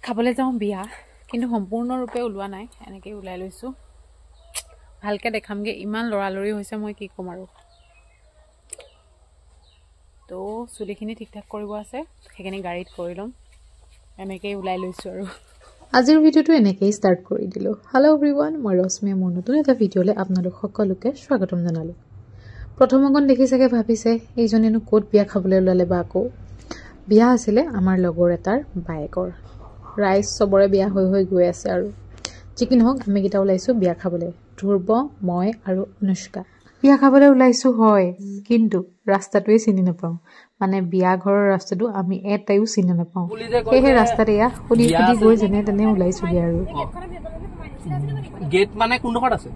খাবলৈ যাওঁ বিয়া কিন্তু সম্পূৰ্ণৰূপে ওলোৱা নাই এনেকৈ ওলাই লৈছোঁ ভালকৈ দেখামগৈ ইমান লৰালৰি হৈছে মই কি ক'ম আৰু তো চুলিখিনি ঠিক ঠাক কৰিব আছে সেইখিনি গাড়ীত কৰি ল'ম এনেকৈয়ে ওলাই লৈছোঁ আৰু আজিৰ ভিডিঅ'টো এনেকৈয়ে ষ্টাৰ্ট কৰি দিলোঁ হেল্ল' এভৰিৱান মই ৰশ্মিয়ে মোৰ নতুন এটা ভিডিঅ'লৈ আপোনালোক সকলোকে স্বাগতম জনালোঁ প্ৰথম অকণ দেখি চাগে ভাবিছে এইজনেনো ক'ত বিয়া খাবলৈ ওলালে বা আকৌ বিয়া আছিলে আমাৰ লগৰ এটাৰ বায়েকৰ ৰাইজ চবৰে বিয়া হৈ হৈ গৈ আছে আৰু যি নহওক আমি কেইটা ওলাইছোঁ বিয়া খাবলৈ ধ্ৰুৱ মই আৰু অনুষ্কা বিয়া খাবলৈ ওলাইছোঁ হয় কিন্তু ৰাস্তাটোৱে চিনি নাপাওঁ মানে বিয়া ঘৰৰ ৰাস্তাটো আমি এটাইও চিনি নাপাওঁ সেয়েহে ৰাস্তাত এয়া সুধি সুধি গৈ যেনে তেনে ওলাইছোঁগৈ আৰু গেট মানে কোনডোখৰত আছে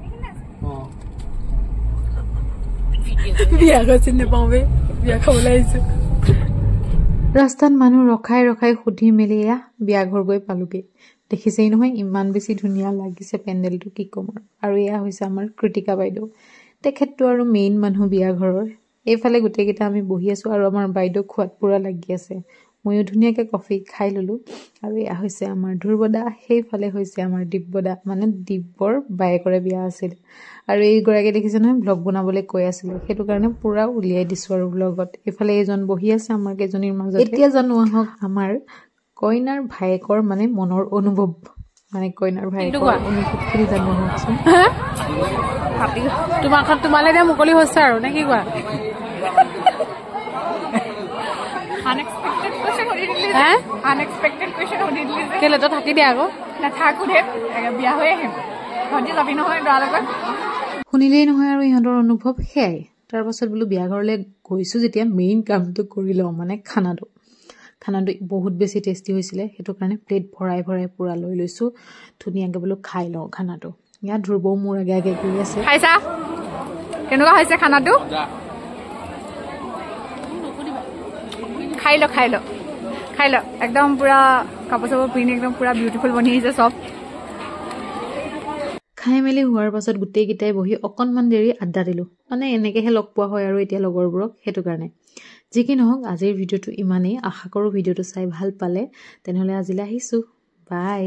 বিয়া ঘৰ চিনি নাপাওঁ বে বিয়া খাবলৈ আহিছোঁ ৰাস্তাত মানুহ ৰখাই ৰখাই সুধি মেলি এয়া বিয়া ঘৰ গৈ পালোগৈ দেখিছেই নহয় ইমান বেছি ধুনীয়া লাগিছে পেণ্ডেলটো কি ক'ম আৰু এয়া হৈছে আমাৰ কৃতিকা বাইদেউ তেখেতটো আৰু মেইন মানুহ বিয়া ঘৰৰ এইফালে গোটেইকেইটা আমি বহি আছোঁ আৰু আমাৰ বাইদেউ খোৱাত পূৰা লাগি আছে ময়ো ধুনীয়াকৈ কফি খাই ল'লোঁ আৰু এয়া হৈছে আমাৰ ধ্ৰুৱদা সেইফালে হৈছে আমাৰ দিব্যদা মানে দিব্যৰ বায়েকৰে বিয়া আছিল আৰু এইগৰাকী দেখিছে নহয় ব্লগ বনাবলৈ কৈ আছিলে সেইটো কাৰণে পূৰা উলিয়াই দিছোঁ আৰু ব্লগত এইফালে এইজন বহি আছে আমাৰ কেইজনীৰ মাজত এতিয়া জানো আহক আমাৰ কইনাৰ ভায়েকৰ মানে মনৰ অনুভৱ মানে কইনাৰ ভায়েকৰ অনুভৱখিনি জানো আহকচোন তোমালৈ এতিয়া মুকলি হৈছে আৰু নে কি কোৱা কেলে তই থাকি দিয়া আকৌ নাথাকো দে বিয়া হৈ আহিম ভণ্টি যাবি নহয় ল'ৰাৰ লগত শুনিলেই নহয় আৰু ইহঁতৰ অনুভৱ সেয়াই তাৰপাছত বোলো বিয়া ঘৰলৈ গৈছোঁ যেতিয়া মেইন কামটো কৰি লওঁ মানে খানাটো বহুত বেছি টেষ্টি হৈছিলে সেইটো কাৰণে প্লেট ভৰাই ভৰাই পূৰা লৈ লৈছোঁ ধুনীয়াকৈ বোলো খাই লওঁ খানাটো ইয়াত ধ্ৰুৱও মোৰ আগে আগে কৰি আছে খাইছা কেনেকুৱা হৈছে খানাটো খাই ল একদম পুৰা কাপোৰ চাপোৰ পিন্ধি একদম পুৰা বিউটিফুল বনি আহিছে চব খাই মেলি হোৱাৰ পাছত গোটেইকেইটাই বহি অকণমান দেৰি আড্ডা দিলোঁ মানে এনেকৈহে লগ পোৱা হয় আৰু এতিয়া লগৰবোৰক সেইটো কাৰণে যি কি নহওক আজিৰ ভিডিঅ'টো ইমানেই আশা কৰোঁ ভিডিঅ'টো চাই ভাল পালে তেনেহ'লে আজিলৈ আহিছোঁ বাই